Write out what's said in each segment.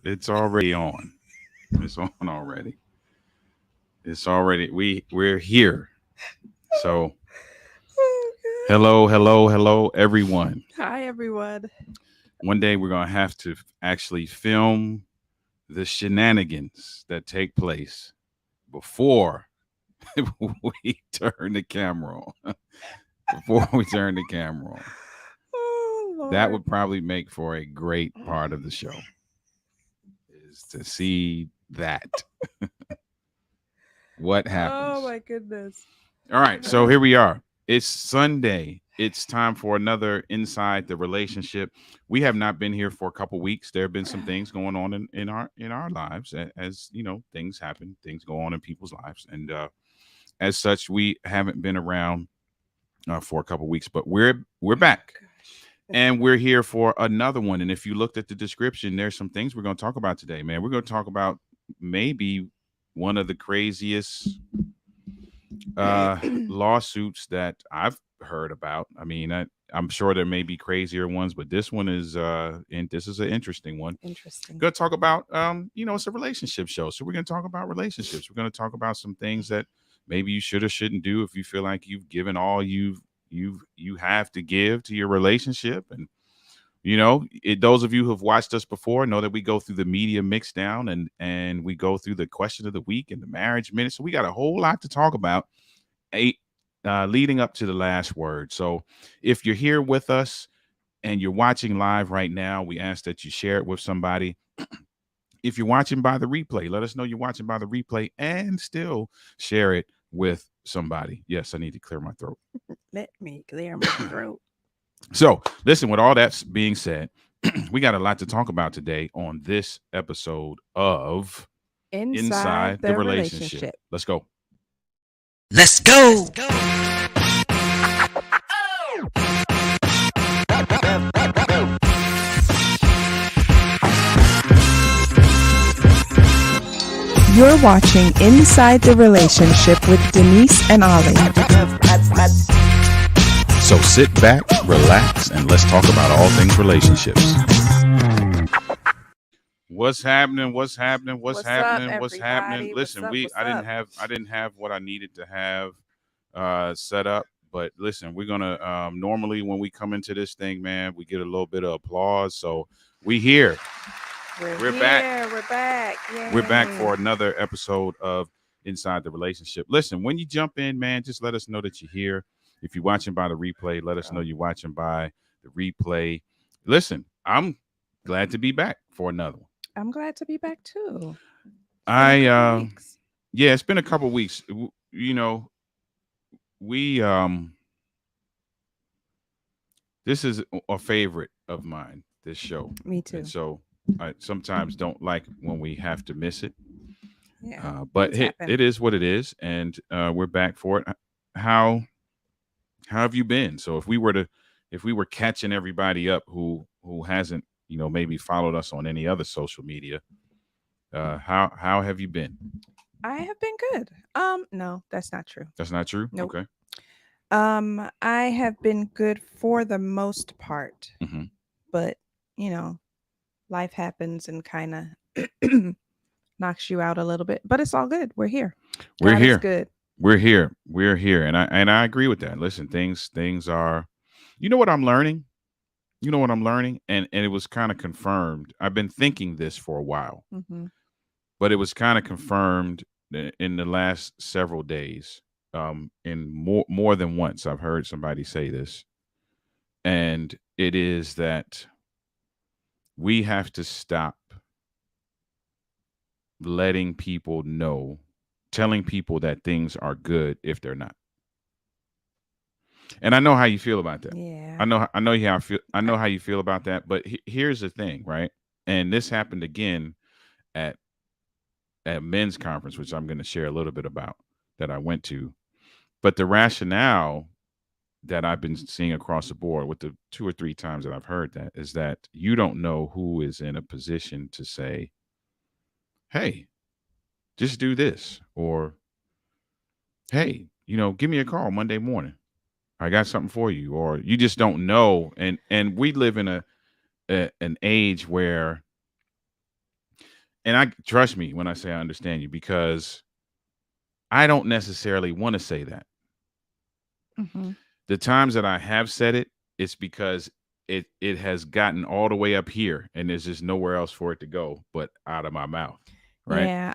It's already on. It's on already. It's already we're here. So Oh, hello, hello, hello, everyone. God. Hi, everyone. One day we're gonna have to actually film the shenanigans that take place before we turn the camera on. Before we turn the camera on. Oh, That Lord. would probably make for a great part of the show. Is to see that. What Oh, happens. my goodness. All right, so here we are. It's Sunday. It's time for another Inside the Relationship. We have not been here for a couple weeks. There have been some things going on in our lives, as you know, things happen, things go on in people's lives, and as such, we haven't been around for a couple weeks. But we're back, Gosh. and we're here for another one. And if you looked at the description, there's some things we're going to talk about today, man. We're going to talk about maybe one of the craziest lawsuits that I've heard about. I mean, I'm sure there may be crazier ones, but this one is and this is an interesting one. Interesting. Gonna talk about it's a relationship show. So we're gonna talk about relationships. We're gonna talk about some things that maybe you should or shouldn't do if you feel like you've given all you have to give to your relationship. And those of you who have watched us before know that we go through the media mix down and we go through the question of the week and the marriage minute. So we got a whole lot to talk about leading up to the last word. So if you're here with us and you're watching live right now, we ask that you share it with somebody. If you're watching by the replay, let us know you're watching by the replay and still share it with somebody. Yes, I need to clear my throat. Let me clear my throat. So, listen, with all that being said, we got a lot to talk about today on this episode of Inside the the Relationship. relationship. Let's go. Let's go. You're watching Inside the Relationship with Denise and Ollie. So sit back, relax, and let's talk about all things relationships. What's happening? What's happening? What's What's happening? up, What's everybody? happening? What's Listen, up? What's I didn't have what I needed to have set up. But listen, we're gonna normally when we come into this thing, man, we get a little bit of applause. So we here. We're back. We're back. Yay. We're back for another episode of Inside the Relationship. Listen, when you jump in, man, just let us know that you're here. If you're watching by the replay, let us know you're watching by the replay. Listen, I'm glad to be back for another one. I'm glad to be back too. Yeah, it's been a couple weeks. You know, we this is a favorite of mine, this show. Me too. And so I sometimes don't like when we have to miss it. Yeah. But things happen. it is what it is, and we're back for it. How have you been? So if we were catching everybody up who hasn't, maybe followed us on any other social media, how have you been? I have been good. No, that's not true. That's not true. Nope. Okay. I have been good for the most part, hmm but life happens and kind of knocks you out a little bit. But it's all good. We're here. We're God is here. good. We're here, and I agree with that. Listen, things are. You know what I'm learning. And it was kind of confirmed. I've been thinking this for a while, Mm-hmm. but it was kind of confirmed in the last several days. In more than once, I've heard somebody say this, and it is that we have to stop letting people know, telling people that things are good if they're not. And I know how you feel about that. Yeah. I know how I feel. I know how you feel about that. But here's the thing, right? And this happened again at men's conference, which I'm going to share a little bit about that I went to. But the rationale that I've been seeing across the board with the 2 or 3 times that I've heard that is that you don't know who is in a position to say, "Hey, just do this," or "Hey, give me a call Monday morning. I got something for you," or you just don't know. And we live in an age where and I trust me when I say I understand you, because I don't necessarily want to say that. Mm-hmm. The times that I have said it, it's because it has gotten all the way up here and there's just nowhere else for it to go but out of my mouth. Right? Yeah,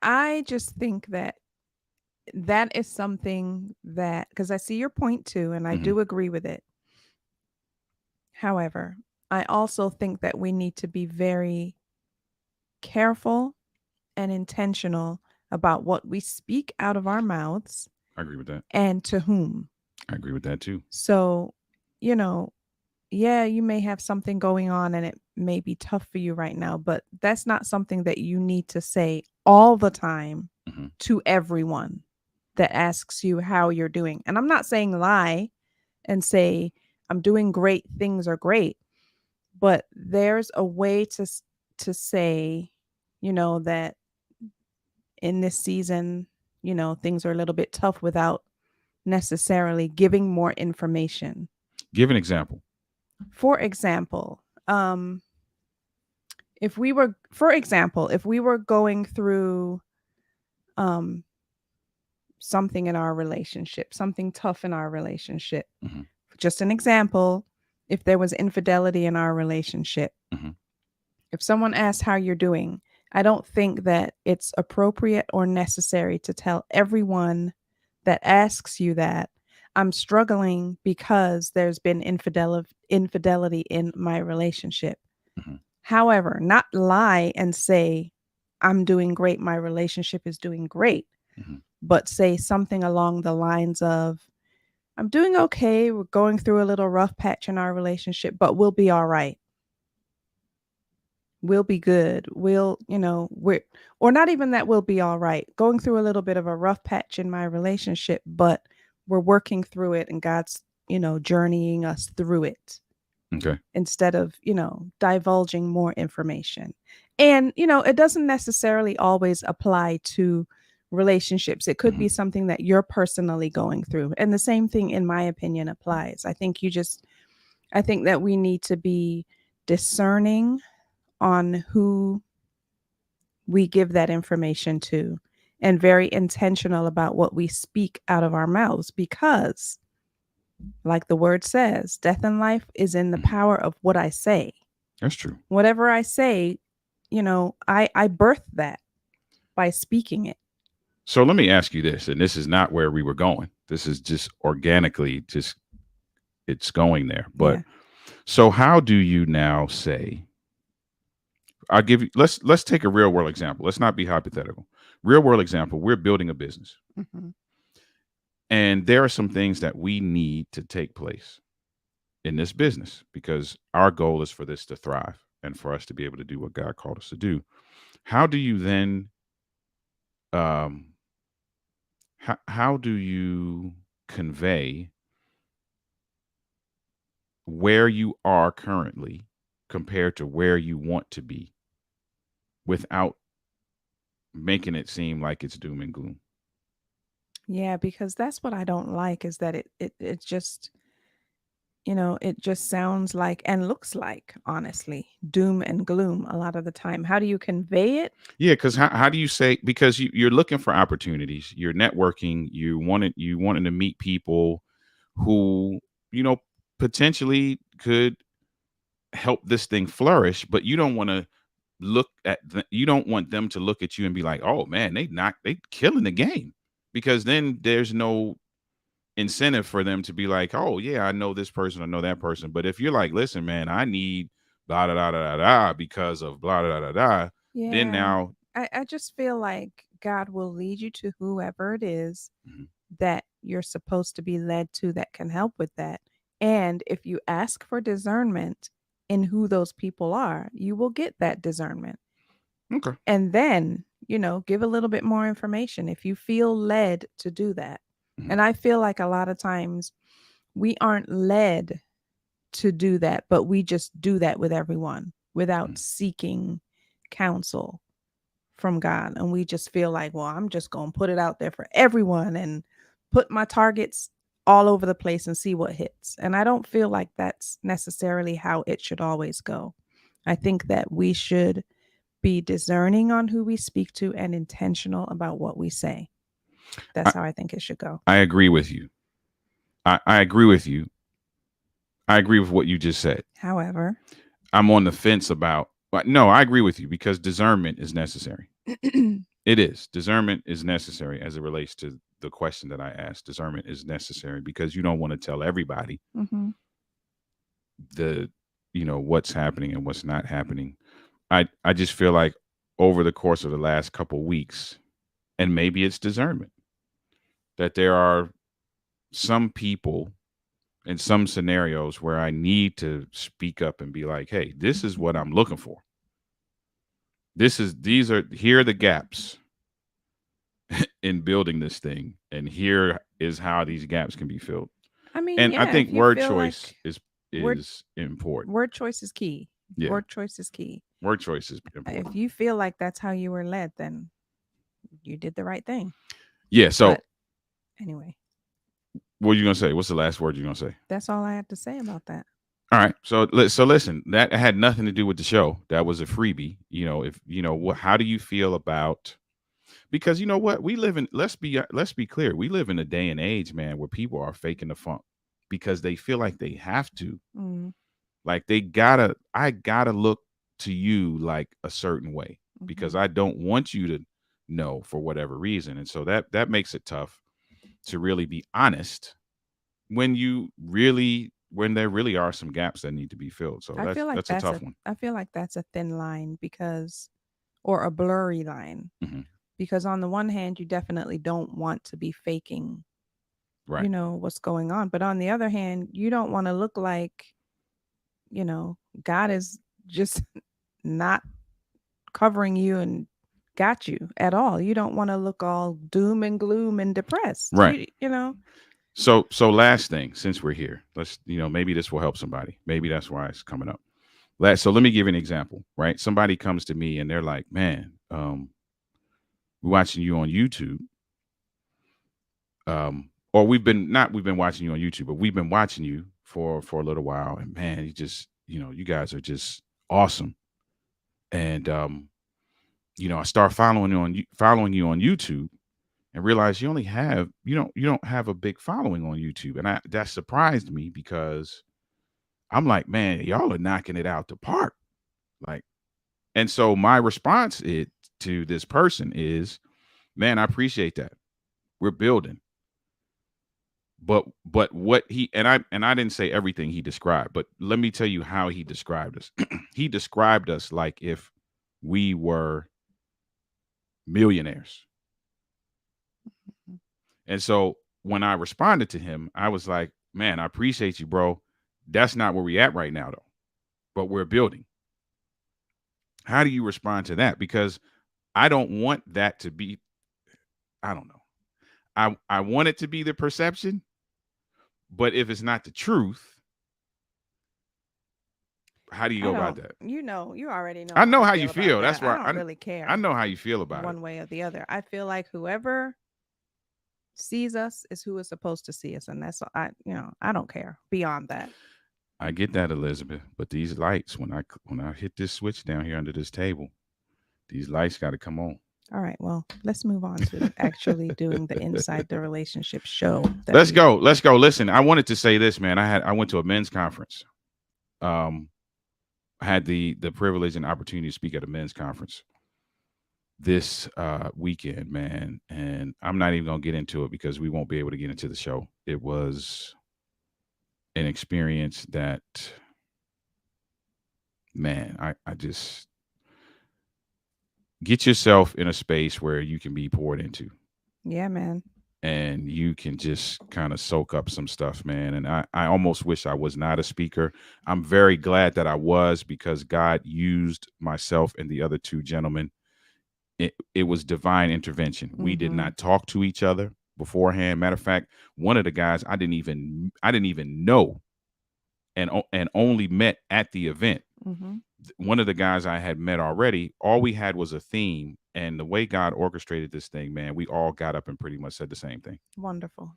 I just think that that is something that, because I see your point too, and I Hmm. do agree with it. However, I also think that we need to be very careful and intentional about what we speak out of our mouths I agree with that. and to whom. I agree with that too. So, you know, yeah, you may have something going on and it may be tough for you right now, but that's not something that you need to say all the time Hmm. to everyone that asks you how you're doing. And I'm not saying lie and say, I'm doing great, things are great, but there's a way to say, that in this season, things are a little bit tough without necessarily giving more information. Give an example. For example, if we were going through um something in our relationship, something tough in our relationship. Hmm. Just an example, if there was infidelity in our relationship, Hmm. if someone asks how you're doing, I don't think that it's appropriate or necessary to tell everyone that asks you that I'm struggling because there's been infidelity in my relationship. Hmm. However, not lie and say, I'm doing great, my relationship is doing great, Hmm. but say something along the lines of, I'm doing okay. We're going through a little rough patch in our relationship, but we'll be all right. We'll be good. Or not even that we'll be all right. Going through a little bit of a rough patch in my relationship, but we're working through it and God's, journeying us through it Okay. instead of, divulging more information. And, it doesn't necessarily always apply to relationships. It could Hmm. be something that you're personally going through. And the same thing, in my opinion, applies. I think that we need to be discerning on who we give that information to and very intentional about what we speak out of our mouths because, like the word says, death and life is in the Hmm. power of what I say. That's true. Whatever I say, I birth that by speaking it. So let me ask you this, and this is not where we were going. This is just organically, just it's going there. But Yeah. so how do you now say, I'll give you, let's take a real world example. Let's not be hypothetical. Real world example, we're building a business. Mm-hmm. And there are some things that we need to take place in this business because our goal is for this to thrive and for us to be able to do what God called us to do. How do you then um how do you convey where you are currently compared to where you want to be without making it seem like it's doom and gloom? Yeah, because that's what I don't like is that it just, it just sounds like and looks like, honestly, doom and gloom a lot of the time. How do you convey it? Yeah, because how do you say, because you're looking for opportunities, you're networking, you wanting to meet people who, you know, potentially could help this thing flourish, but you don't want to you don't want them to look at you and be like, oh man, they killing the game, because then there's no incentive for them to be like, oh yeah, I know this person, I know that person. But if you're like, listen, man, I need blah da da da da da because of blah da da da da, then Yeah. now, I just feel like God will lead you to whoever it is mhm, that you're supposed to be led to that can help with that. And if you ask for discernment in who those people are, you will get that discernment. okay, And then, give a little bit more information if you feel led to do that. mhm, And I feel like a lot of times we aren't led to do that, but we just do that with everyone without mhm, seeking counsel from God. And we just feel like, well, I'm just going to put it out there for everyone and put my targets all over the place and see what hits. And I don't feel like that's necessarily how it should always go. I think that we should be discerning on who we speak to and intentional about what we say. That's how I think it should go. I agree with you. I agree with you. I agree with what you just said. However, I'm on the fence about, but no, I agree with you because discernment is necessary. It is. Discernment is necessary as it relates to the question that I asked. Discernment is necessary because you don't want to tell everybody mm-hmm. the, what's happening and what's not happening. I just feel like over the course of the last couple weeks, and maybe it's discernment, that there are some people in some scenarios where I need to speak up and be like, hey, this is what I'm looking for. Here are the gaps in building this thing, and here is how these gaps can be filled. I mean, and yeah, I think if you word feel choice like is important. word choice is key. Yeah. Word choice is key. Word choice is important. If you feel like that's how you were led, then you did the right thing. Yeah. So But anyway, what are you gonna say? What's the last word you're gonna say? that's all I have to say about that. All right. So listen, that had nothing to do with the show. That was a freebie. How do you feel about? Because you know what, we live in. Let's be clear. We live in a day and age, man, where people are faking the funk because they feel like they have to. Mm-hmm. Like I gotta look to you like a certain way because I don't want you to know for whatever reason, and so that makes it tough to really be honest when there really are some gaps that need to be filled. So I feel like that's a tough one. I feel like that's a thin line or a blurry line, because on the one hand, you definitely don't want to be faking, right, what's going on, but on the other hand, you don't want to look like, God is just not covering you and got you at all. You don't want to look all doom and gloom and depressed, right? So last thing, since we're here, let's, maybe this will help somebody. Maybe that's why it's coming up. So let me give you an example, right? Somebody comes to me and they're like, man, we're watching you on YouTube. Or we've been watching you on YouTube, but we've been watching you for a little while. And man, you guys are just awesome. And, I start following you on YouTube and realize you don't have a big following on YouTube. And that surprised me because I'm like, man, y'all are knocking it out the park. Like, and so my response to this person is, man, I appreciate that. We're building. But what I didn't say everything he described, but let me tell you how he described us. He described us like if we were millionaires. And so when I responded to him, I was like, man, I appreciate you, bro. That's not where we're at right now, though. But we're building. How do you respond to that? Because I don't want that to be, I don't know. I want it to be the perception, but if it's not the truth, how do you go about that? You already know. I know how you feel. That's why I don't really care. I know how you feel about one way or the other. I feel like whoever sees us is who is supposed to see us, and that's I don't care beyond that. I get that, Elizabeth, but these lights, when I hit this switch down here under this table, these lights got to come on. All right, well, let's move on to actually doing the Inside the Relationship show. Let's go. Listen, I wanted to say this, man. I went to a men's conference. I had the privilege and opportunity to speak at a men's conference this weekend, man. And I'm not even going to get into it because we won't be able to get into the show. It was an experience that, man, I just get yourself in a space where you can be poured into. Yeah, man. And you can just kind of soak up some stuff, man. And I almost wish I was not a speaker. I'm very glad that I was, because God used myself and the other two gentlemen. It was divine intervention. We did not talk to each other beforehand. Matter of fact, one of the guys I didn't even know, and only met at the event. One of the guys I had met already, all we had was a theme, and the way God orchestrated this thing, man, we all got up and pretty much said the same thing. Wonderful.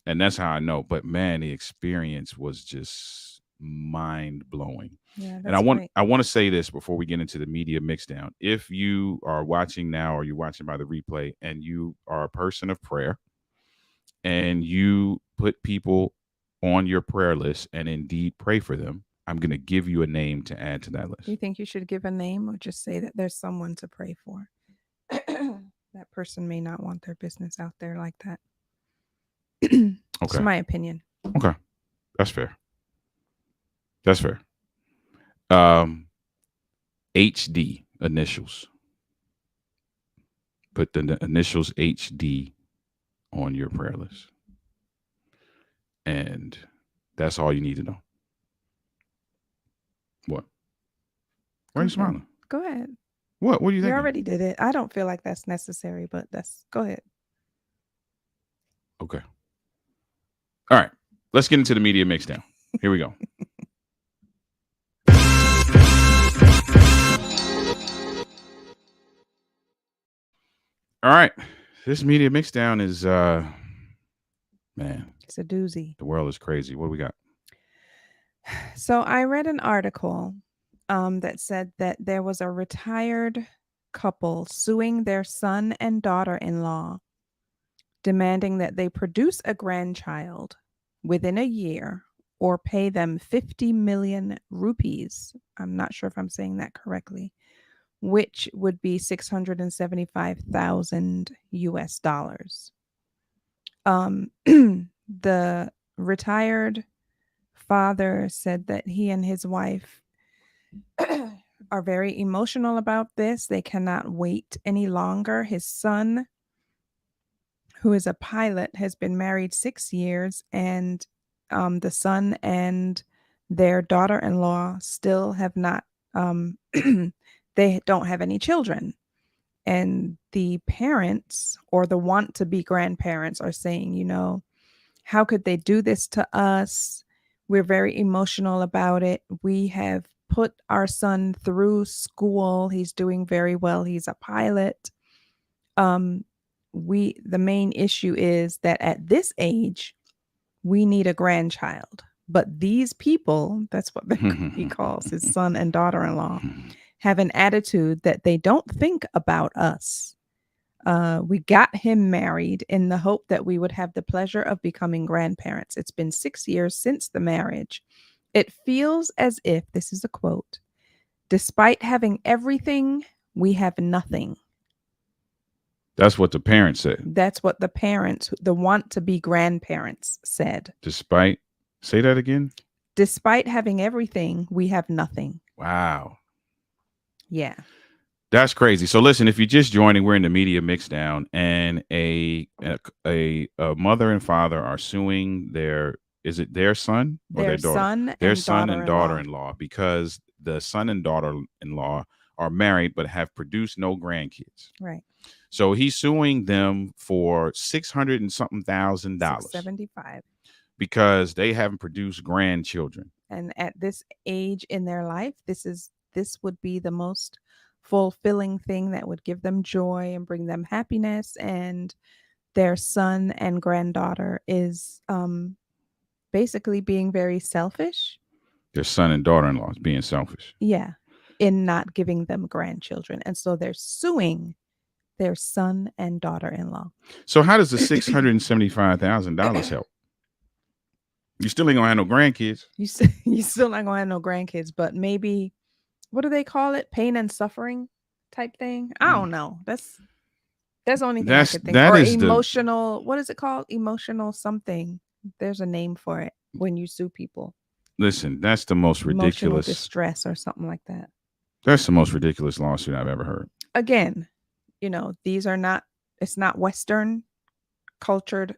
And that's how I know. But man, the experience was just mind blowing. Yeah, And I that's want great. I want to say this before we get into the media mixdown. If you are watching now or you're watching by the replay and you are a person of prayer and you put people on your prayer list and indeed pray for them, I'm going to give you a name to add to that Do you list. think you should give a name or just say that there's someone to pray for? That person may not want their business out there like that. It's Okay. my opinion. Okay. That's fair. That's fair. Um, HD initials. Put the initials HD on your prayer list. And that's all you need to know. What? Why are you Okay. smiling? Go ahead. What? What do you You think? already did it. I don't feel like that's necessary, but go ahead. Okay. All right. Let's get into the media mixdown. Here we go. All right. This media mixdown is man, It's a doozy. the world is crazy. What do we got? So I read an article that said that there was a retired couple suing their son and daughter-in-law, demanding that they produce a grandchild within a year or pay them 50 million rupees. I'm not sure if I'm saying that correctly, which would be 675,000 US dollars. The retired father said that he and his wife are very emotional about this. They cannot wait any longer. His son, who is a pilot, has been married 6 years, and the son and their daughter-in-law still have not, they don't have any children. And the parents or the want to be grandparents are saying, how could they do this to us? We're very emotional about it. We have put our son through school. He's doing very well. He's a pilot. The main issue is that at this age, we need a grandchild. But these people, that's what he calls his son and daughter-in-law, have an attitude that they don't think about us. We got him married in the hope that we would have the pleasure of becoming grandparents. It's been 6 years since the marriage. It feels as if, this is a quote, despite having everything, we have nothing. That's what the parents said. That's what the parents, the want to be grandparents, said. Despite, say that again. Despite having everything, we have nothing. Wow. Yeah. That's crazy. So listen, if you're just joining, we're in the media mixdown, and a mother and father are suing their son or their daughter? Their son and daughter-in-law, because the son and daughter-in-law are married but have produced no grandkids. Right. So he's suing them for $600 and something thousand dollars. $675. Because they haven't produced grandchildren. And at this age in their life, this would be the most fulfilling thing that would give them joy and bring them happiness. And their son and granddaughter is basically being very selfish. Their son and daughter-in-law is being selfish. Yeah, in not giving them grandchildren. And so they're suing their son and daughter-in-law. So how does the $675,000 help? You still ain't gonna have no grandkids. You still not gonna have no grandkids, but maybe, what do they call it? Pain and suffering type thing. I don't know. That's the only thing I could think. Or emotional. What is it called? Emotional something. There's a name for it when you sue people. Listen, that's the most ridiculous. Emotional distress or something like that. That's the most ridiculous lawsuit I've ever heard. Again, these are not. It's not Western cultured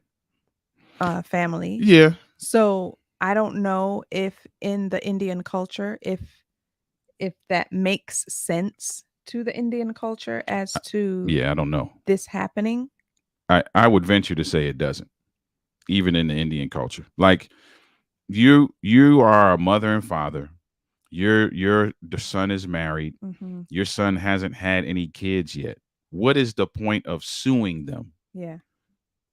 family. Yeah. So I don't know if in the Indian culture, if that makes sense to the Indian culture as to I don't know this happening. I would venture to say it doesn't, even in the Indian culture. Like you are a mother and father. The son is married. Mm-hmm. Your son hasn't had any kids yet. What is the point of suing them? Yeah.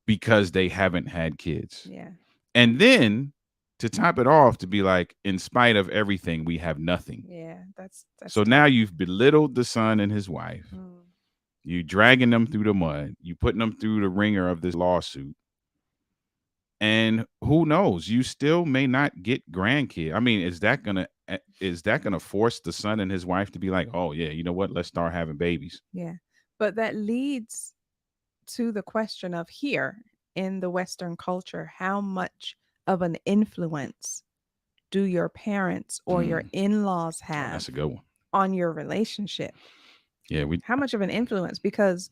Because they haven't had kids. Yeah. And then to top it off, to be like, in spite of everything, we have nothing. Yeah, that's So tough. now you've belittled the son and his wife. Mm. You dragging them through the mud. You putting them through the ringer of this lawsuit. And who knows? You still may not get grandkid. I mean, is that gonna force the son and his wife to be like, oh yeah, you know what? Let's start having babies. Yeah, but that leads to the question of here in the Western culture, how much of an influence do your parents or your in-laws Oh, have that's a good one. on your relationship? Yeah, we How much of an influence? Because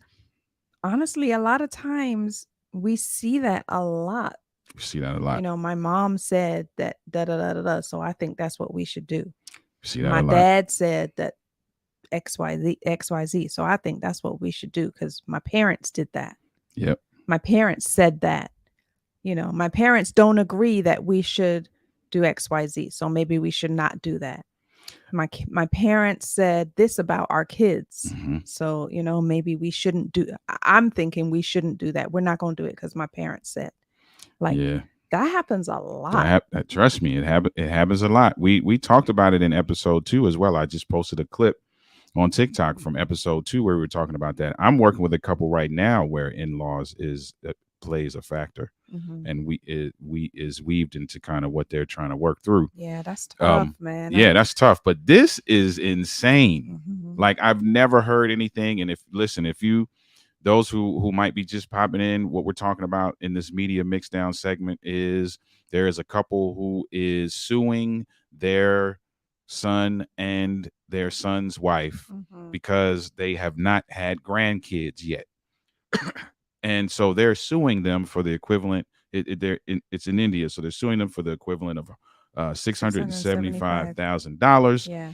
honestly, a lot of times we see that a lot. see that a lot. You know, my mom said that da da da da da, so I think that's what we should do. We see that My a lot. dad said that XYZ, so I think that's what we should do because my parents did that. Yep. My parents said that. You know, my parents don't agree that we should do XYZ, so maybe we should not do that. My parents said this about our kids, Mm-hmm. so you know, maybe we shouldn't do. I'm thinking we shouldn't do that. We're not going to do it because my parents said. Like, Yeah. that happens a lot. Trust me, it happens a lot. We talked about it in episode 2 as well. I just posted a clip on TikTok from episode 2 where we were talking about that. I'm working with a couple right now where in-laws plays a factor, Mhm. and we is weaved into kind of what they're trying to work through. Yeah, that's tough, man. Yeah, that's tough. But this is insane. Mhm. Like, I've never heard anything. And if you those who might be just popping in, what we're talking about in this media mixdown segment is there is a couple who is suing their son and their son's wife Mhm. because they have not had grandkids yet. And so they're suing them for the equivalent. It's in India, so they're suing them for the equivalent of $675,000 Yeah.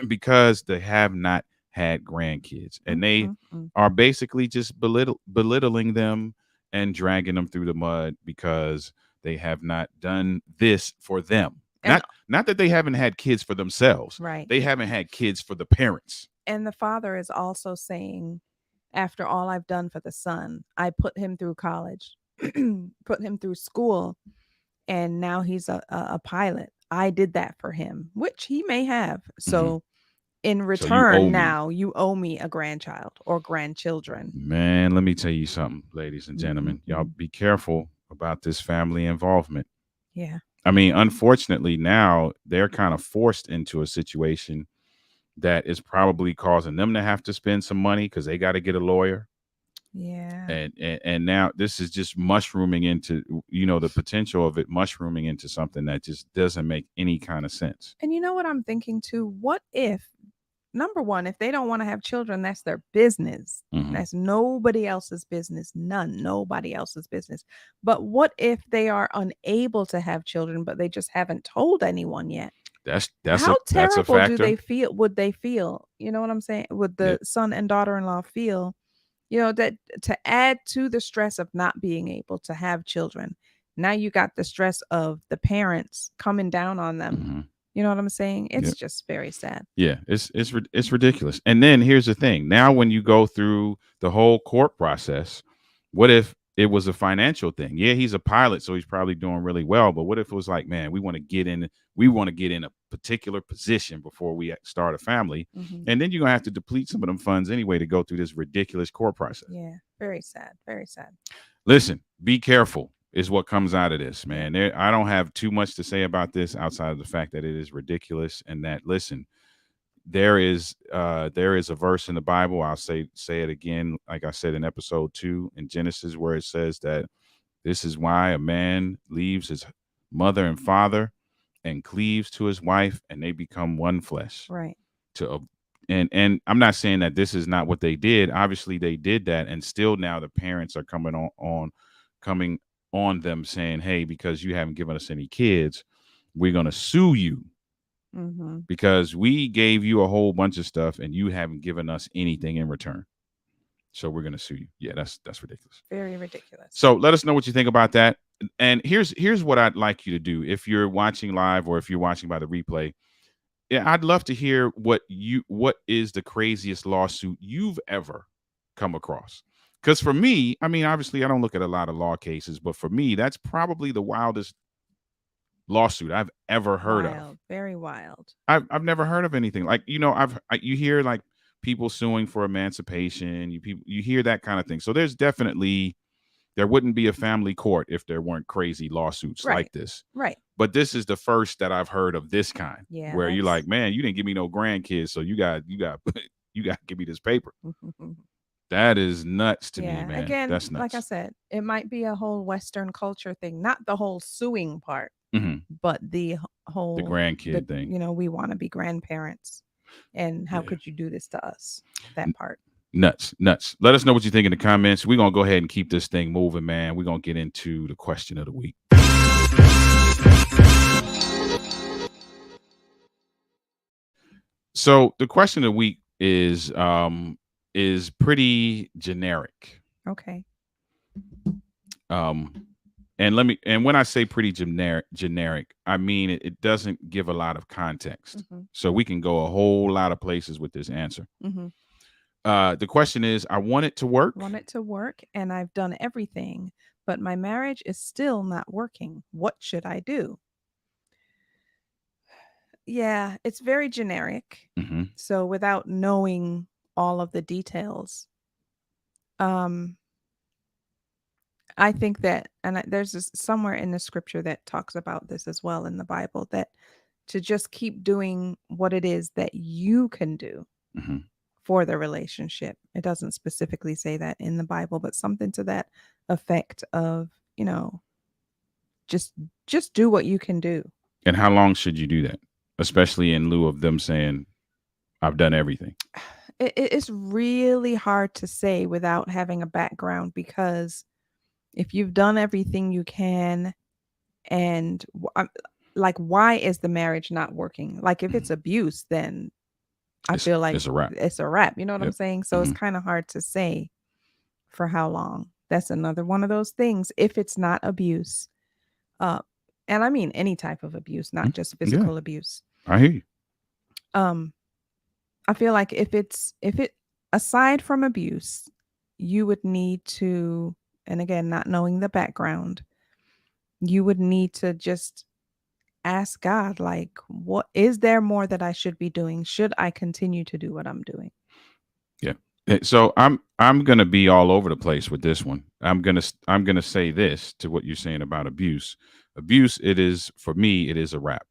because they have not had grandkids, and they Mhm. are basically just belittling them and dragging them through the mud because they have not done this for them. And- Not that they haven't had kids for themselves. Right. They haven't had kids for the parents. And the father is also saying, after all I've done for the son, I put him through college, put him through school, and now he's a pilot. I did that for him, which he may have. So in return, now you owe me a grandchild or grandchildren. Man, let me tell you something, ladies and gentlemen. Y'all be careful about this family involvement. Yeah. I mean, unfortunately, now they're kind of forced into a situation that is probably causing them to have to spend some money because they got to get a lawyer. Yeah. And now this is just mushrooming into, the potential of it mushrooming into something that just doesn't make any kind of sense. And you know what I'm thinking too? What if, number one, if they don't want to have children, that's their business. That's nobody else's business. Nobody else's business. But what if they are unable to have children, but they just haven't told anyone yet? That's how terrible that's a factor. do they feel? Would they feel? You know what I'm saying? Would the son and daughter-in-law feel? That to add to the stress of not being able to have children, now you got the stress of the parents coming down on them. You know what I'm saying? It's just very sad. Yeah, it's ridiculous. And then here's the thing. Now, when you go through the whole court process, what if it was a financial thing? Yeah, he's a pilot, so he's probably doing really well. But what if it was like, man, we want to get in a particular position before we start a family, and then you're gonna have to deplete some of them funds anyway to go through this ridiculous court process. Yeah, very sad. Very sad. Listen, be careful is what comes out of this, man. I don't have too much to say about this outside of the fact that it is ridiculous, and that, listen, there is a verse in the Bible. I'll say it again, like I said in episode 2 in Genesis, where it says that this is why a man leaves his mother and father and cleaves to his wife, and they become one flesh. Right. And I'm not saying that this is not what they did. Obviously, they did that, and still now the parents are coming on them saying, hey, because you haven't given us any kids, we're going to sue you because we gave you a whole bunch of stuff and you haven't given us anything in return. So we're going to sue you. Yeah, that's ridiculous. Very ridiculous. So let us know what you think about that. And here's what I'd like you to do. If you're watching live or if you're watching by the replay, I'd love to hear what is the craziest lawsuit you've ever come across. Because for me, I mean, obviously, I don't look at a lot of law cases, but for me, that's probably the wildest lawsuit I've ever heard of. Wild, very wild. I've never heard of anything like, you hear like people suing for emancipation. You hear that kind of thing. So there wouldn't be a family court if there weren't crazy lawsuits like Right. this. Right. But this is the first that I've heard of this kind, Yeah, where you're that's- like, man, you didn't give me no grandkids, so you got you got to give me this paper. That is nuts to me, yeah. man. Again, That's nuts. like I said, it might be a whole Western culture thing, not the whole suing part, Mhm. but the whole The grandkid thing. You know, we want to be grandparents, and how Yeah. could you do this to us? That part. Nuts. Let us know what you think in the comments. We're gonna go ahead and keep this thing moving, man. We're gonna get into the question of the week. So the question of the week is pretty generic. Okay. And when I say pretty generic, I mean it doesn't give a lot of context. So we can go a whole lot of places with this answer. The question is, I want it to work. Want it to work, and I've done everything, but my marriage is still not working. What should I do? Yeah, it's very generic. So without knowing all of the details, I think that, and there's somewhere in the scripture that talks about this as well in the Bible, that to just keep doing what it is that you can do for the relationship. It doesn't specifically say that in the Bible, but something to that effect of, just do what you can do. And how long should you do that? Especially in lieu of them saying, I've done everything. It's really hard to say without having a background, because if you've done everything you can, and like, why is the marriage not working? Like, if it's abuse, then I feel like it's a wrap. It's a wrap. You know what I'm saying? So it's kind of hard to say for how long. That's another one of those things. If it's not abuse, and I mean any type of abuse, not just physical abuse. I hear you. I feel like if it aside from abuse, you would need to, and again, not knowing the background, you would need to just ask God, like, what is there more that I should be doing? Should I continue to do what I'm doing? Yeah. So I'm gonna be all over the place with this one. I'm gonna say this to what you're saying about abuse. Abuse, it is, for me, it is a wrap.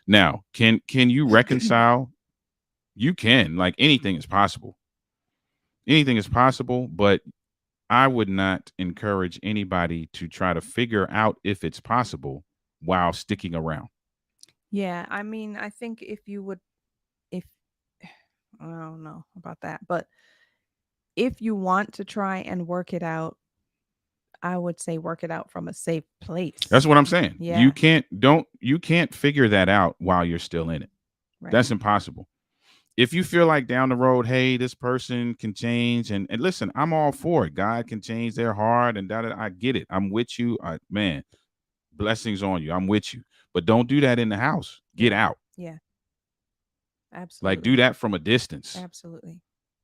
Now, can you reconcile? You can, like, anything is possible. Anything is possible, but I would not encourage anybody to try to figure out if it's possible while sticking around. Yeah, I mean, I think if I don't know about that, but if you want to try and work it out, I would say work it out from a safe place. That's what I'm saying. Yeah. You can't figure that out while you're still in it. Right. That's impossible. If you feel like down the road, hey, this person can change, and listen, I'm all for it. God can change their heart, and I get it. I'm with you. Man, blessings on you. I'm with you. But don't do that in the house. Get out. Yeah. Absolutely. Like, do that from a distance. Absolutely.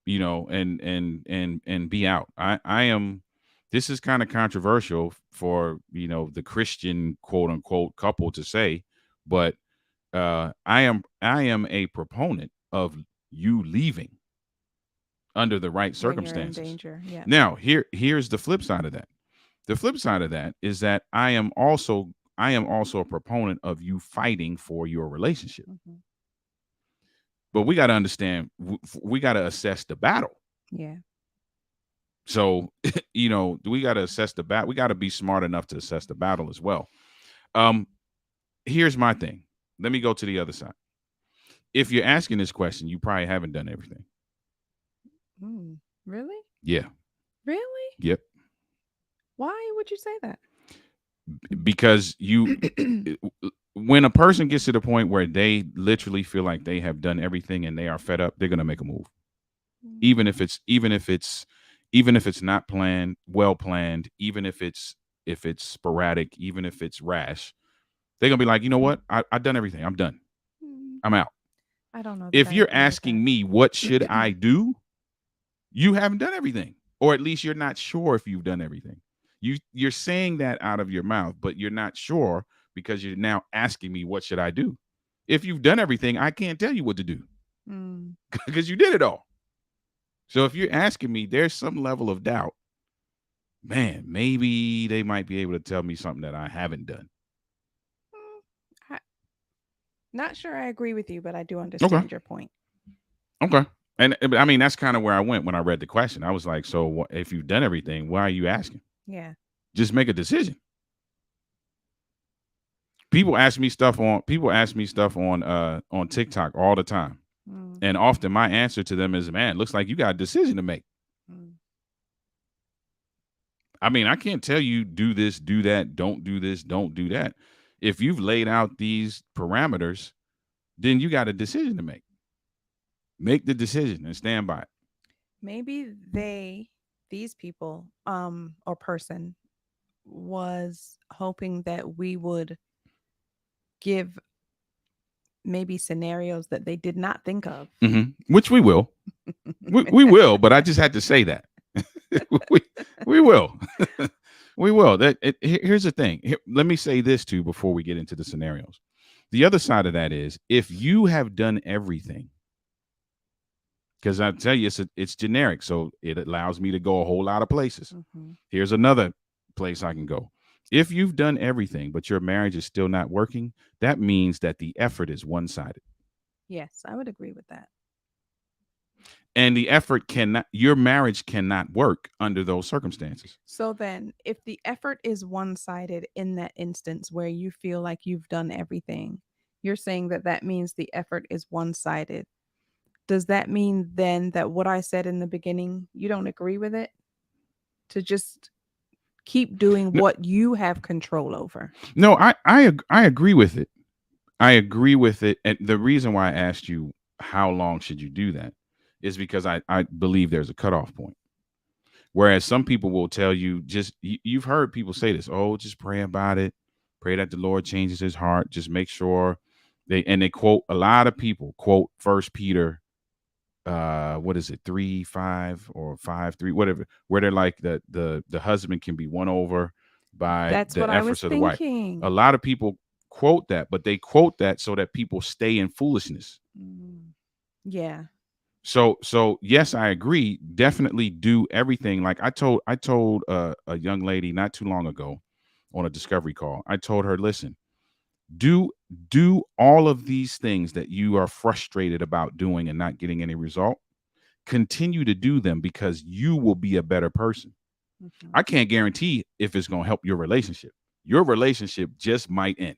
And be out. I am. This is kind of controversial for, the Christian quote unquote couple to say, but I am a proponent of you leaving under the right circumstances. When you're in danger. Yeah. Now, here's the flip side of that. The flip side of that is that I am also a proponent of you fighting for your relationship. But we got to understand, we got to assess the battle. Yeah. So, we got to assess the battle. We got to be smart enough to assess the battle as well. Here's my thing. Let me go to the other side. If you're asking this question, you probably haven't done everything. Really? Yeah. Really? Yep. Why would you say that? Because when a person gets to the point where they literally feel like they have done everything and they are fed up, they're going to make a move. Even if it's not planned, well planned, even if it's sporadic, even if it's rash, they're going to be like, you know what? I've done everything. I'm done. I'm out. I don't know. If you're asking me, what should I do? You haven't done everything, or at least you're not sure if you've done everything. You're saying that out of your mouth, but you're not sure because you're now asking me what should I do. If you've done everything, I can't tell you what to do because you did it all. So if you're asking me, there's some level of doubt. Man, maybe they might be able to tell me something that I haven't done. Not sure I agree with you, but I do understand your point. Okay. And I mean, that's kind of where I went when I read the question. I was like, so if you've done everything, why are you asking? Yeah. Just make a decision. People ask me stuff on TikTok all the time. And often my answer to them is, man, looks like you got a decision to make. I mean, I can't tell you do this, do that, don't do this, don't do that. If you've laid out these parameters, then you got a decision to make. Make the decision and stand by it. Maybe these people, or person was hoping that we would give maybe scenarios that they did not think of. Which we will. we will, but I just had to say that. we will. We will. Here's the thing. Let me say this too before we get into the scenarios. The other side of that is if you have done everything, because I tell you, it's generic, so it allows me to go a whole lot of places. Here's another place I can go. If you've done everything, but your marriage is still not working, that means that the effort is one-sided. Yes, I would agree with that. And the effort your marriage cannot work under those circumstances. So then if the effort is one-sided in that instance where you feel like you've done everything, you're saying that means the effort is one-sided. Does that mean then that what I said in the beginning, you don't agree with it? To just keep doing what you have control over? No, I agree with it. I agree with it. And the reason why I asked you how long should you do that is because I believe there's a cutoff point. Whereas some people will tell you, you've heard people say this, just pray about it. Pray that the Lord changes his heart. Just make sure they quote, a lot of people quote 1 Peter, what is it, 3:5 or 5:3, whatever, where they're like the husband can be won over by the efforts of the wife. A lot of people quote that, but they quote that so that people stay in foolishness. Yeah. So yes, I agree. Definitely do everything. Like I told a young lady not too long ago on a discovery call. I told her, listen, do all of these things that you are frustrated about doing and not getting any result. Continue to do them because you will be a better person. I can't guarantee if it's going to help your relationship. Your relationship just might end.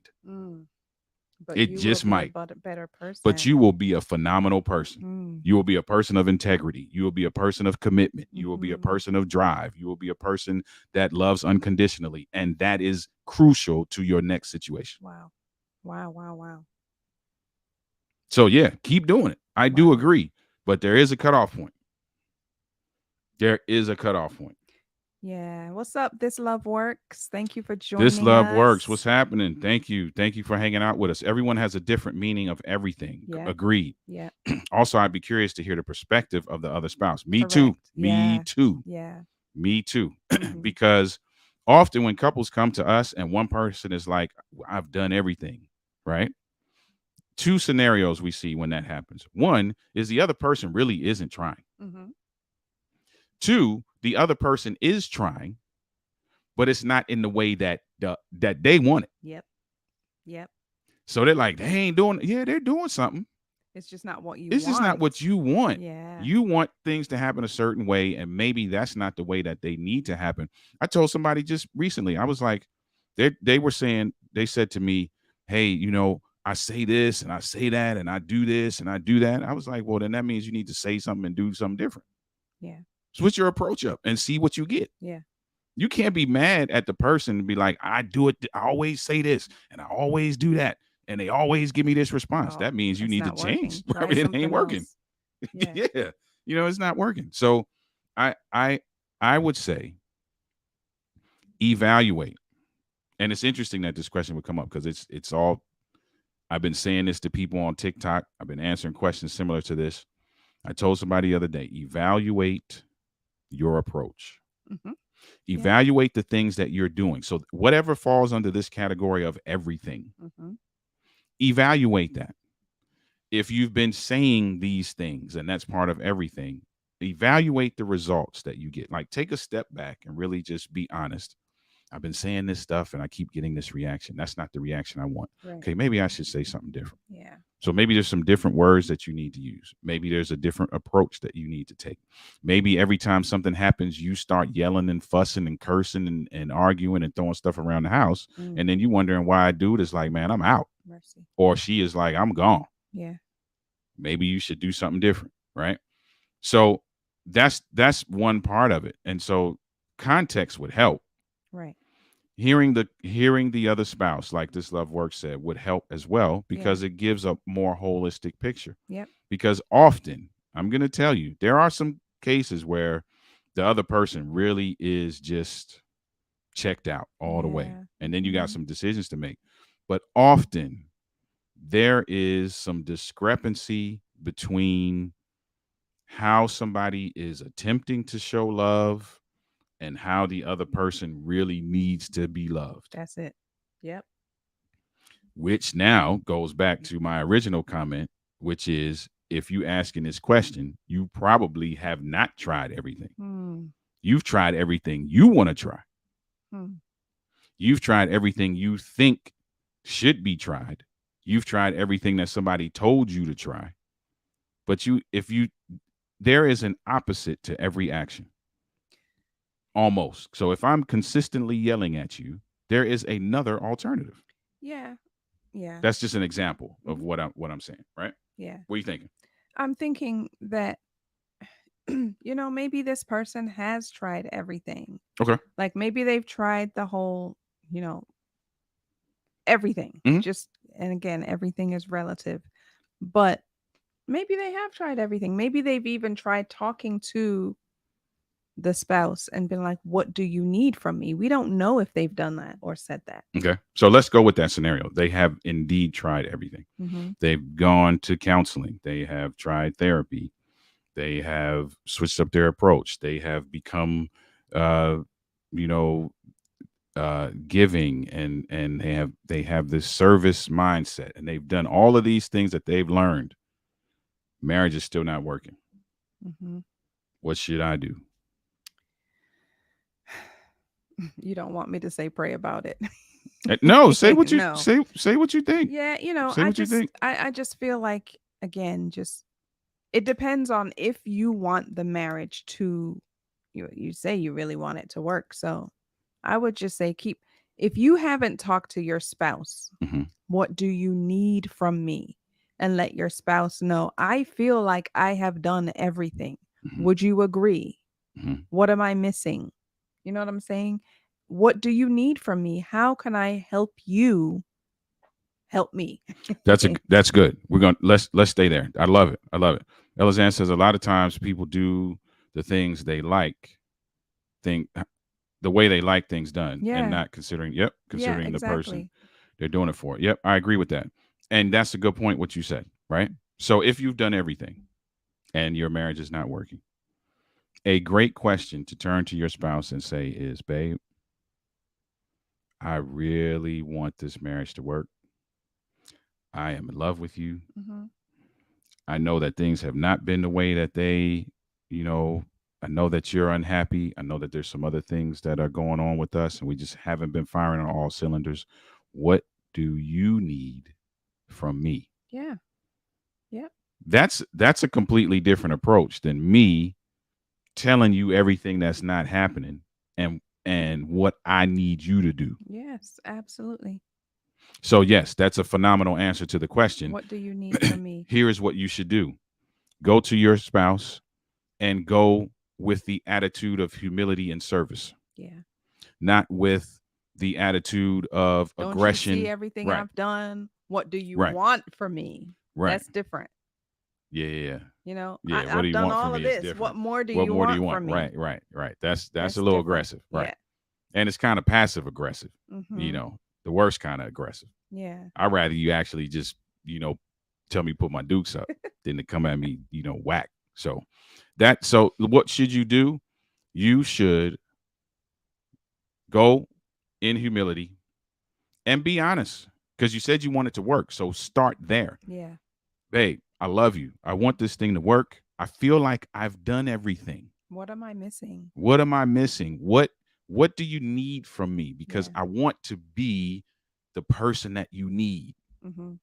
But it just might. A better person. But you will be a phenomenal person. You will be a person of integrity. You will be a person of commitment. You will be a person of drive. You will be a person that loves unconditionally. And that is crucial to your next situation. Wow. Wow. So yeah, keep doing it. I do agree. But there is a cutoff point. There is a cutoff point. Yeah. What's up? This Love Works. Thank you for joining us. This Love Works. What's happening? Thank you. Thank you for hanging out with us. Everyone has a different meaning of everything. Yeah. Agreed. Yeah. Also, I'd be curious to hear the perspective of the other spouse. Me Correct. too. Yeah. Me too. Yeah. Me too. Because often when couples come to us and one person is like, I've done everything, right? Two scenarios we see when that happens. One is the other person really isn't trying. Two, the other person is trying, but it's not in the way that they want it. Yep. So they're like, they ain't doing it. Yeah, they're doing something. It's just not what you want. It's just not what you want. Yeah. You want things to happen a certain way, and maybe that's not the way that they need to happen. I told somebody just recently, I was like, they said to me, hey, I say this and I say that and I do this and I do that. I was like, well, then that means you need to say something and do something different. Yeah. Switch your approach up and see what you get. Yeah. You can't be mad at the person and be like, I do it. I always say this and I always do that. And they always give me this response. That means you need to change. It ain't working. Yeah. It's not working. So I would say evaluate. And it's interesting that this question would come up because it's all, I've been saying this to people on TikTok. I've been answering questions similar to this. I told somebody the other day, evaluate your approach. Evaluate the things that you're doing. So whatever falls under this category of everything, evaluate that. If you've been saying these things and that's part of everything, evaluate the results that you get. Like, take a step back and really just be honest. I've been saying this stuff and I keep getting this reaction. That's not the reaction I want. Right. Okay, maybe I should say something different. Yeah. So maybe there's some different words that you need to use. Maybe there's a different approach that you need to take. Maybe every time something happens, you start yelling and fussing and cursing and arguing and throwing stuff around the house. And then you wondering why a dude is like, man, I'm out. Mercy. Or she is like, I'm gone. Yeah. Maybe you should do something different, right? So that's one part of it. And so context would help. Right. Hearing the other spouse, like this Love Work said, would help as well, because it gives a more holistic picture. Yep. Because often, I'm going to tell you, there are some cases where the other person really is just checked out all the way. And then you got some decisions to make. But often there is some discrepancy between how somebody is attempting to show love and how the other person really needs to be loved. That's it. Yep. Which now goes back to my original comment, which is, if you asking this question, you probably have not tried everything. You've tried everything you want to try. You've tried everything you think should be tried. You've tried everything that somebody told you to try. But there is an opposite to every action. Almost. So if I'm consistently yelling at you, there is another alternative. Yeah. Yeah. That's just an example of what I'm saying, right? Yeah. What are you thinking? I'm thinking that, maybe this person has tried everything. Okay. Like, maybe they've tried the whole, everything. And again, everything is relative. But maybe they have tried everything. Maybe they've even tried talking to the spouse and been like, what do you need from me? We don't know if they've done that or said that. Okay. So let's go with that scenario. They have indeed tried everything. They've gone to counseling. They have tried therapy. They have switched up their approach. They have become, giving, and they have this service mindset, and they've done all of these things that they've learned. Marriage is still not working. What should I do? You don't want me to say pray about it. No, say what you say what you think. Yeah, say what you think. I just feel like, again, just it depends on if you want the marriage to, you say you really want it to work. So I would just say if you haven't talked to your spouse, what do you need from me? And let your spouse know, I feel like I have done everything. Would you agree? What am I missing? You know what I'm saying? What do you need from me? How can I help you help me? That's good. Let's stay there. I love it. Elizanne says a lot of times people do the things they like, the way they like things done, and not considering the person they're doing it for. Yep, I agree with that. And that's a good point, what you said, right? So if you've done everything and your marriage is not working, a great question to turn to your spouse and say is, babe, I really want this marriage to work. I am in love with you. I know that things have not been the way that they, I know that you're unhappy. I know that there's some other things that are going on with us, and we just haven't been firing on all cylinders. What do you need from me? Yeah. Yep. That's a completely different approach than me telling you everything that's not happening and what I need you to do. Yes, absolutely. So yes, that's a phenomenal answer to the question. What do you need from me? Here is what you should do. Go to your spouse and go with the attitude of humility and service. Yeah. Not with the attitude of aggression. Don't you see everything I've done? What do you want from me? Right. That's different. Yeah. I've done all of this. What more do you want from me? Right. That's a little aggressive. Right. Yeah. And it's kind of passive aggressive. The worst kind of aggressive. Yeah. I'd rather you actually just, tell me put my dukes up than to come at me, whack. So what should you do? You should Go in humility and be honest, because you said you want it to work. So start there. Yeah. Babe, I love you. I want this thing to work. I feel like I've done everything. What am I missing? What am I missing? What do you need from me? Because Yeah. I want to be the person that you need. Mm-hmm.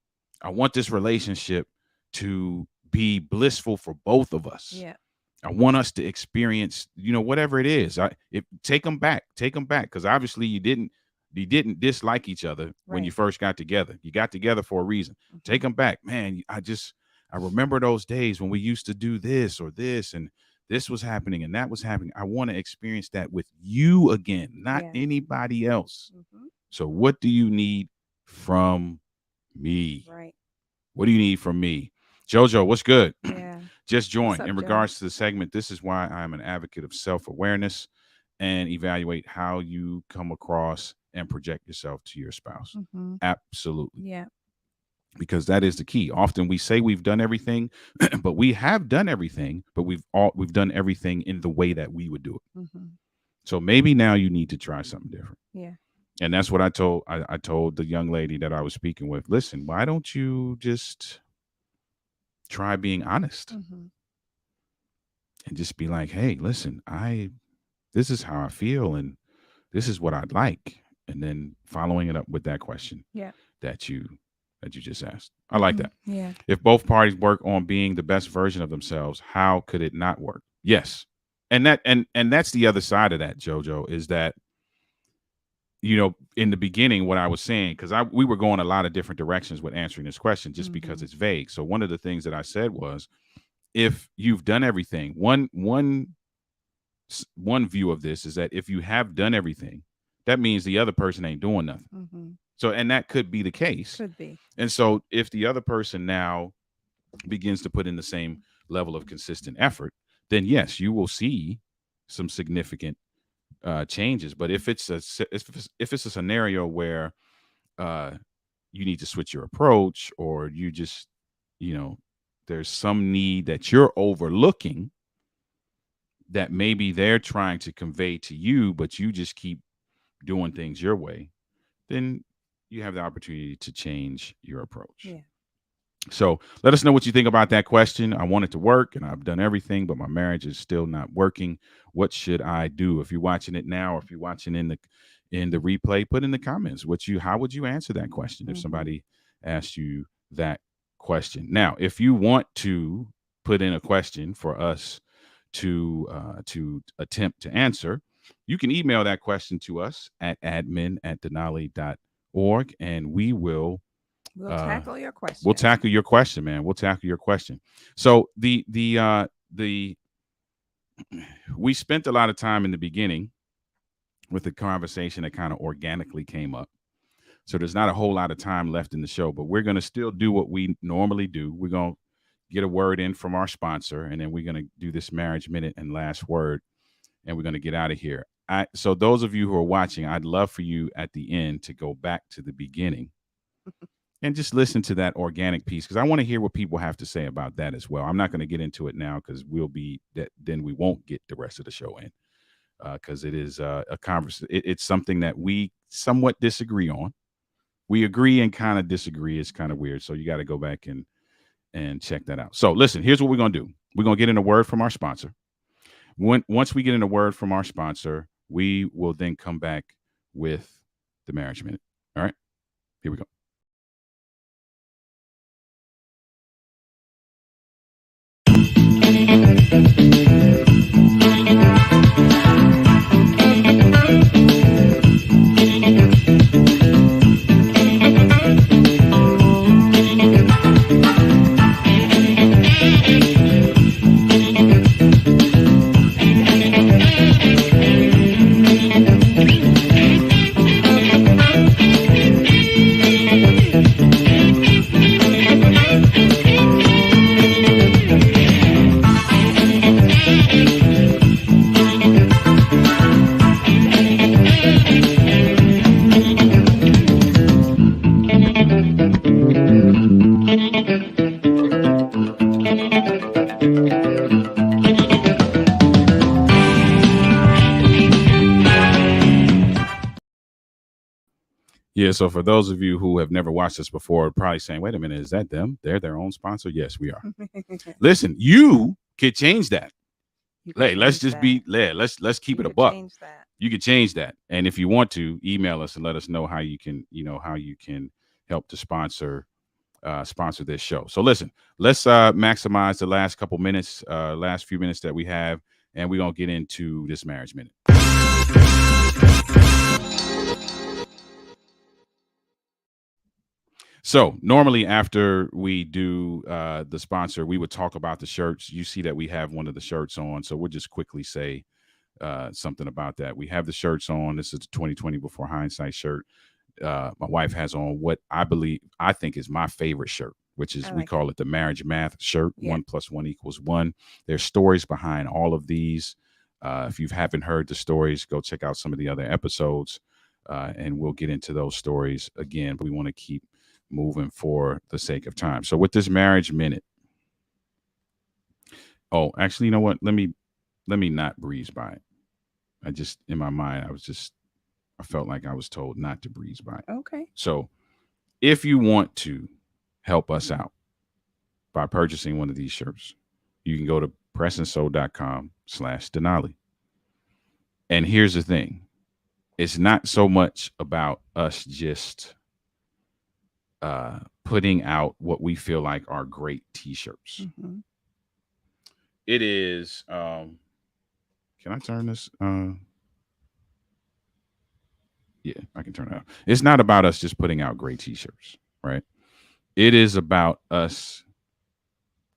I want this relationship to be blissful for both of us. Yeah. I want us to experience, whatever it is. Take them back, because obviously you didn't dislike each other when you Right. first got together. You got together for a reason. Mhm. Take them back, man. I remember those days when we used to do this or this, and this was happening and that was happening. I want to experience that with you again, not Yeah. anybody else. Mm-hmm. So what do you need from me? Right. What do you need from me? Jojo, what's good? Yeah. Just join. What's up, In Joe? regards to the segment, this is why I'm an advocate of self-awareness and evaluate how you come across and project yourself to your spouse. Mm-hmm. Absolutely. Yeah. Because that is the key. Often we say we've done everything, but we have done everything, but we've done everything in the way that we would do it. Mm-hmm. So maybe now you need to try something different. Yeah. And that's what I told the young lady that I was speaking with. Listen, why don't you just try being honest Mm-hmm. and just be like, hey, listen, this is how I feel and this is what I'd like. And then following it up with that question Yeah. that you just asked. I like that. Yeah. If both parties work on being the best version of themselves, how could it not work? Yes. And that's the other side of that, Jojo, is that, in the beginning, what I was saying, because we were going a lot of different directions with answering this question just because Mhm. it's vague. So one of the things that I said was, if you've done everything, one view of this is that if you have done everything, that means the other person ain't doing nothing. Mm-hmm. So, and that could be the case. Could be. And so if the other person now begins to put in the same level of consistent effort, then yes, you will see some significant changes. But if it's a scenario where you need to switch your approach, or you just, there's some need that you're overlooking that maybe they're trying to convey to you, but you just keep doing things your way, then you have the opportunity to change your approach. Yeah. So let us know what you think about that question. I want it to work and I've done everything, but my marriage is still not working. What should I do? If you're watching it now, or if you're watching in the replay, put in the comments how would you answer that question if Mhm. somebody asked you that question. Now, if you want to put in a question for us to attempt to answer, you can email that question to us at admin@denali.org, and we'll tackle your question. We'll tackle your question, man. We'll tackle your question. So we spent a lot of time in the beginning with the conversation that kind of organically came up. So there's not a whole lot of time left in the show, but we're going to still do what we normally do. We're going to get a word in from our sponsor, and then we're going to do this marriage minute and last word, and we're going to get out of here. So those of you who are watching, I'd love for you at the end to go back to the beginning and just listen to that organic piece, because I want to hear what people have to say about that as well. I'm not going to get into it now because then we won't get the rest of the show in, because it is a conversation. It's something that we somewhat disagree on. We agree and kind of disagree. It's kind of weird. So you got to go back and check that out. So listen, here's what we're going to do. We're going to get in a word from our sponsor. Once we get in a word from our sponsor, we will then come back with the marriage minute. All right, here we go. Yeah, so for those of you who have never watched us before, probably saying, wait a minute, is that them? They're their own sponsor? Yes, we are. Listen, you could change that. You can Hey, let's change just that. be let's keep You it a could buck. change that. You can change that. And if you want to, email us and let us know how you can, help to sponsor this show. So listen, let's maximize the last few minutes that we have, and we're gonna get into this marriage minute. So normally after we do the sponsor, we would talk about the shirts. You see that we have one of the shirts on, so we'll just quickly say something about that. We have the shirts on. This is the 2020 Before Hindsight shirt. My wife has on what I think is my favorite shirt, which is we call it the Marriage Math shirt. Yeah. 1 + 1 = 1. There's stories behind all of these. If you haven't heard the stories, go check out some of the other episodes, and we'll get into those stories again. But we want to keep moving for the sake of time. So with this marriage minute, oh, actually, you know what? Let me not breeze by it. I just, in my mind, I felt like I was told not to breeze by it. Okay. So if you want to help us out by purchasing one of these shirts, you can go to pressandsoul.com/Denali. And here's the thing. It's not so much about us just putting out what we feel like are great t-shirts. Mm-hmm. It is, can I turn this? Yeah, I can turn it out. It's not about us just putting out great t-shirts, right? It is about us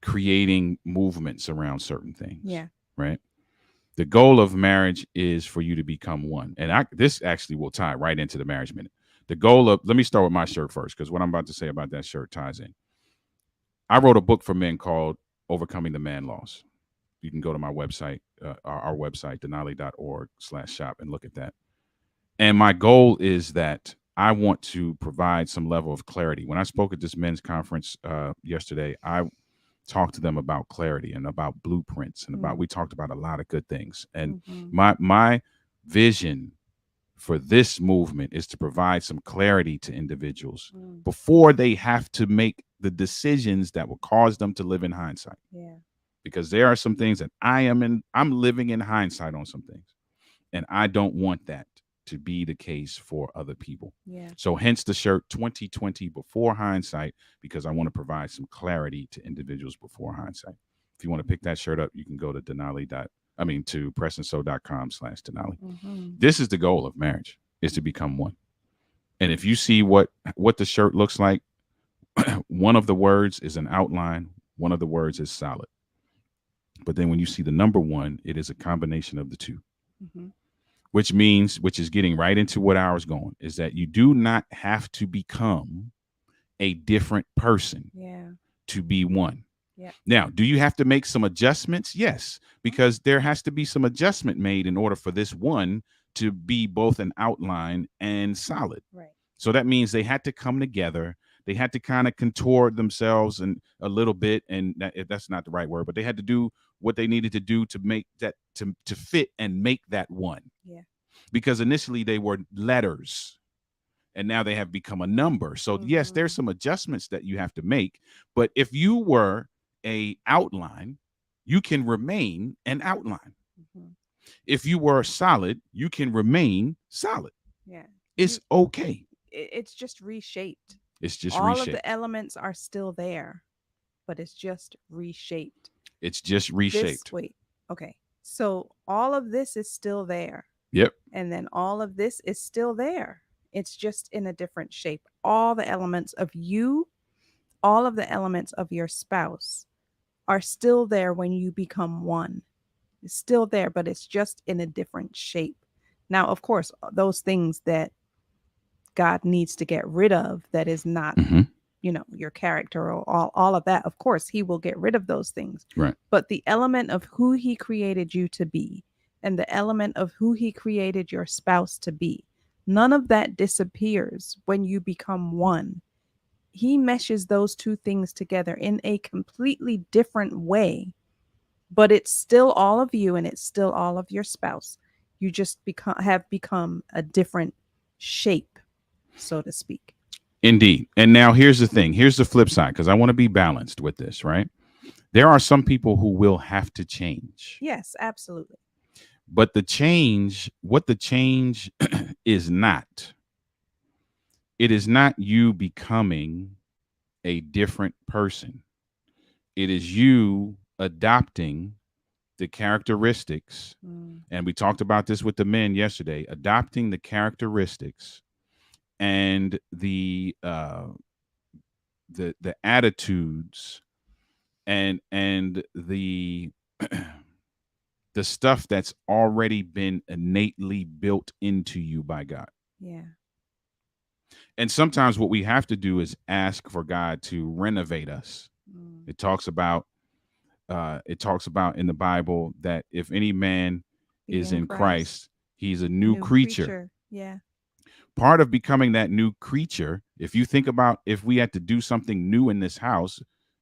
creating movements around certain things. Yeah. Right. The goal of marriage is for you to become one. And this actually will tie right into the marriage minute. Let me start with my shirt first, because what I'm about to say about that shirt ties in. I wrote a book for men called Overcoming the Man Loss. You can go to my website, our website, denali.org/shop, and look at that. And my goal is that I want to provide some level of clarity. When I spoke at this men's conference yesterday, I talked to them about clarity and about blueprints and we talked about a lot of good things. And my vision for this movement is to provide some clarity to individuals before they have to make the decisions that will cause them to live in hindsight. Yeah. Because there are some things that I'm living in hindsight on some things. And I don't want that to be the case for other people. Yeah. So hence the shirt 2020 Before Hindsight, because I want to provide some clarity to individuals before hindsight. If you want to pick that shirt up, you can go to to pressandsoul.com/Denali. Mm-hmm. This is the goal of marriage, is to become one. And if you see what the shirt looks like, one of the words is an outline, one of the words is solid. But then when you see the number 1, it is a combination of the two. Mm-hmm. Which is getting right into what I was going, is that you do not have to become a different person to be one. Yeah. Now, do you have to make some adjustments? Yes, because there has to be some adjustment made in order for this one to be both an outline and solid. Right. So that means they had to come together. They had to kind of contort themselves and a little bit, and that's not the right word, but they had to do what they needed to do to make that to fit and make that one. Yeah. Because initially they were letters and now they have become a number. So yes, there's some adjustments that you have to make, but if you were a outline, you can remain an outline. Mm-hmm. If you were solid, you can remain solid. Yeah. It's okay. It's just reshaped. It's just all reshaped. Of the elements are still there, but it's just reshaped. It's just reshaped. Okay. So all of this is still there. Yep. And then all of this is still there. It's just in a different shape. All the elements of you, all of the elements of your spouse are still there when you become one. It's still there, but it's just in a different shape. Now, of course, those things that God needs to get rid of, that is not, your character or all of that, of course, he will get rid of those things. Right. But the element of who he created you to be and the element of who he created your spouse to be, none of that disappears when you become one. He meshes those two things together in a completely different way, but it's still all of you and it's still all of your spouse. You just have become a different shape. so to speak. Indeed. And now here's the thing. Here's the flip side, because I want to be balanced with this, right? There are some people who will have to change. Yes, absolutely. But what the change is not, it is not you becoming a different person. It is you adopting the characteristics, and we talked about this with the men yesterday, adopting the characteristics and the attitudes and the the stuff that's already been innately built into you by God. Yeah. And sometimes what we have to do is ask for God to renovate us. It talks about in the Bible that if any man is in Christ, he's a new creature. Yeah. Part of becoming that new creature, if you think about if we had to do something new in this house,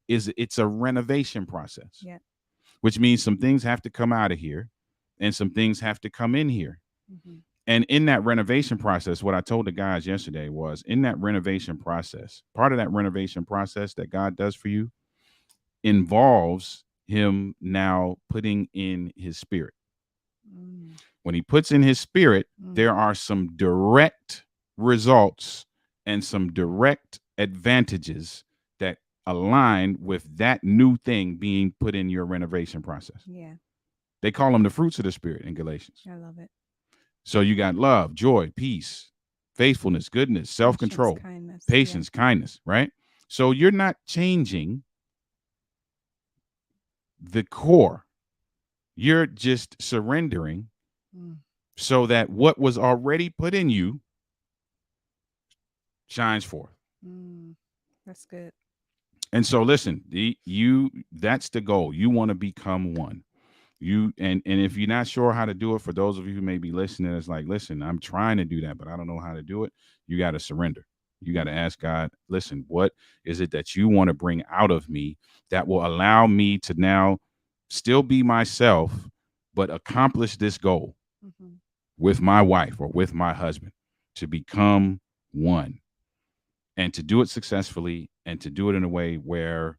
is it's a renovation process. Yeah. Which means some things have to come out of here and some things have to come in here. And in that renovation process, what I told the guys yesterday was, in that renovation process, part of that renovation process that God does for you involves him now putting in his spirit. When he puts in his spirit, there are some direct results and some direct advantages that align with that new thing being put in your renovation process. Yeah. They call them the fruits of the spirit in Galatians. I love it. So you got love, joy, peace, faithfulness, goodness, self-control, patience, kindness, right? So you're not changing the core. You're just surrendering so that what was already put in you shines forth. That's good. And so listen, that's the goal. You want to become one. And if you're not sure how to do it, for those of you who may be listening, it's like, listen, I'm trying to do that, but I don't know how to do it. You got to surrender. You got to ask God, listen, what is it that you want to bring out of me that will allow me to now still be myself, but accomplish this goal with my wife or with my husband, to become one, and to do it successfully, and to do it in a way where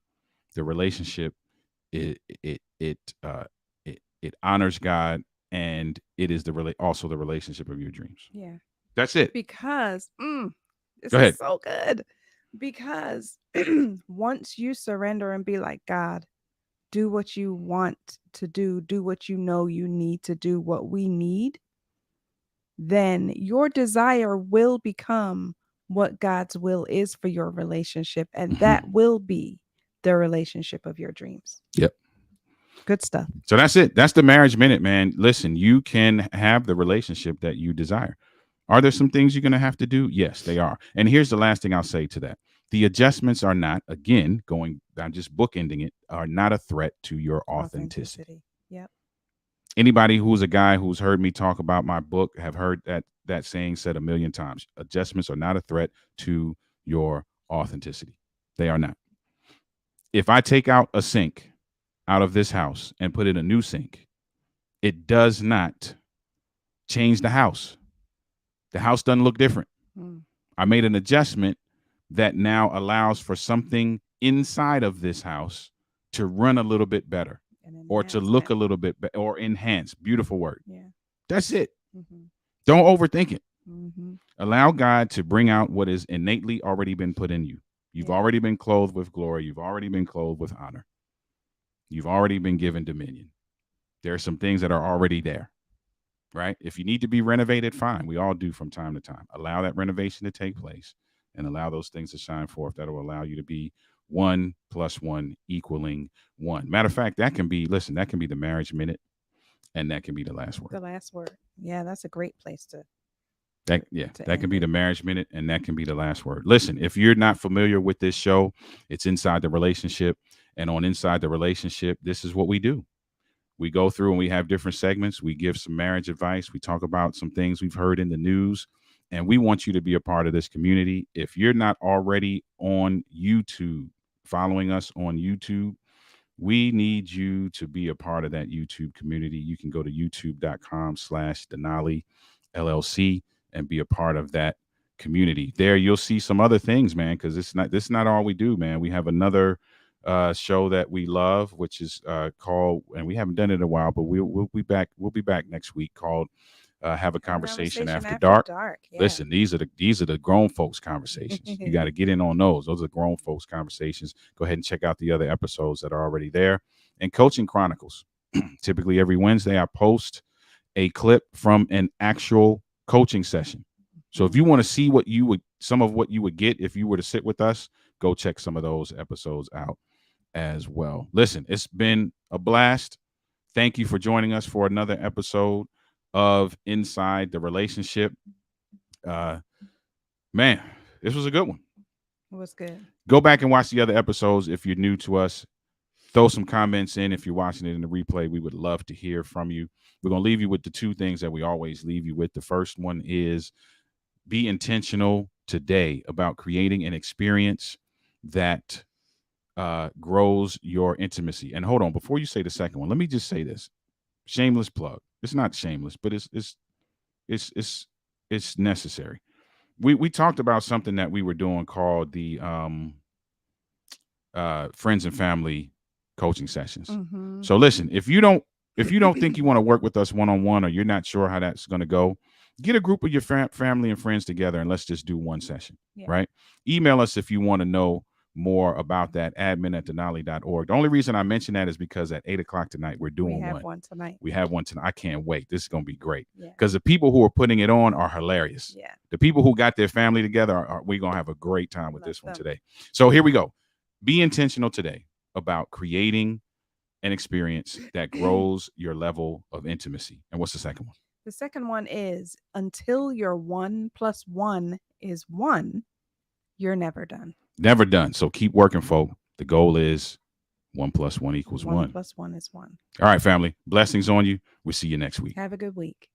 the relationship it honors God, and it is also the relationship of your dreams. Yeah. That's it. Because this Go ahead. is so good. Because once you surrender and be like, God, do what you want to do what you know you need to do, what we need, then your desire will become what God's will is for your relationship. And that will be the relationship of your dreams. Yep. Good stuff. So that's it. That's the marriage minute, man. Listen, you can have the relationship that you desire. Are there some things you're going to have to do? Yes, they are. And here's the last thing I'll say to that. The adjustments are not, again, I'm just bookending it, are not a threat to your authenticity. Yep. Anybody who's a guy who's heard me talk about my book have heard that saying said a million times. Adjustments are not a threat to your authenticity. They are not. If I take out a sink out of this house and put in a new sink, it does not change the house. The house doesn't look different. I made an adjustment that now allows for something inside of this house to run a little bit better, or to look a little bit better, or enhance. Beautiful word. Yeah. That's it. Don't overthink it. Allow God to bring out what is innately already been put in you. You've already been clothed with glory. You've already been clothed with honor. You've already been given dominion. There are some things that are already there, right? If you need to be renovated, fine. We all do from time to time. Allow that renovation to take place and allow those things to shine forth. That will allow you to be 1 + 1 equaling 1. Matter of fact, that can be the marriage minute, and that can be the last word. The last word. Yeah, that's a great place to. That can be the marriage minute, and that can be the last word. Listen, if you're not familiar with this show, it's Inside the Relationship. And on Inside the Relationship, this is what we do. We go through and we have different segments. We give some marriage advice. We talk about some things we've heard in the news. And we want you to be a part of this community. If you're not already on YouTube, following us on YouTube, we need you to be a part of that YouTube community. You can go to youtube.com/Denali LLC and be a part of that community. There you'll see some other things, man, because this is not all we do, man. We have another show that we love, which is called, and we haven't done it in a while, but we'll be back next week, called Have a Conversation After Dark. Yeah. Listen, these are the grown folks conversations. You got to get in on those. Those are grown folks conversations. Go ahead and check out the other episodes that are already there. And Coaching Chronicles. Typically every Wednesday I post a clip from an actual coaching session. So if you want to see some of what you would get if you were to sit with us, go check some of those episodes out as well. Listen, it's been a blast. Thank you for joining us for another episode of Inside the Relationship. Man, this was a good one. It was good. Go back and watch the other episodes if you're new to us. Throw some comments in if you're watching it in the replay. We would love to hear from you. We're going to leave you with the two things that we always leave you with. The first one is be intentional today about creating an experience that grows your intimacy. And hold on, before you say the second one, let me just say this. Shameless plug. It's not shameless, but it's necessary. We talked about something that we were doing called the friends and family coaching sessions. Mm-hmm. So listen, if you don't think you want to work with us one-on-one, or you're not sure how that's going to go, get a group of your family and friends together and let's just do one session. Yeah. Right? Email us if you want to know more about that, admin@denali.org. The only reason I mention that is because at 8:00 tonight, we're doing one tonight. We have one tonight. I can't wait. This is going to be great because the people who are putting it on are hilarious. Yeah. The people who got their family together, we're going to have a great time with this one today. So here we go. Be intentional today about creating an experience that grows your level of intimacy. And what's the second one? The second one is, until your 1 + 1 is 1, you're never done. Never done. So keep working, folk. The goal is 1 + 1 = 1. 1 + 1 is 1. All right, family. Blessings on you. We'll see you next week. Have a good week.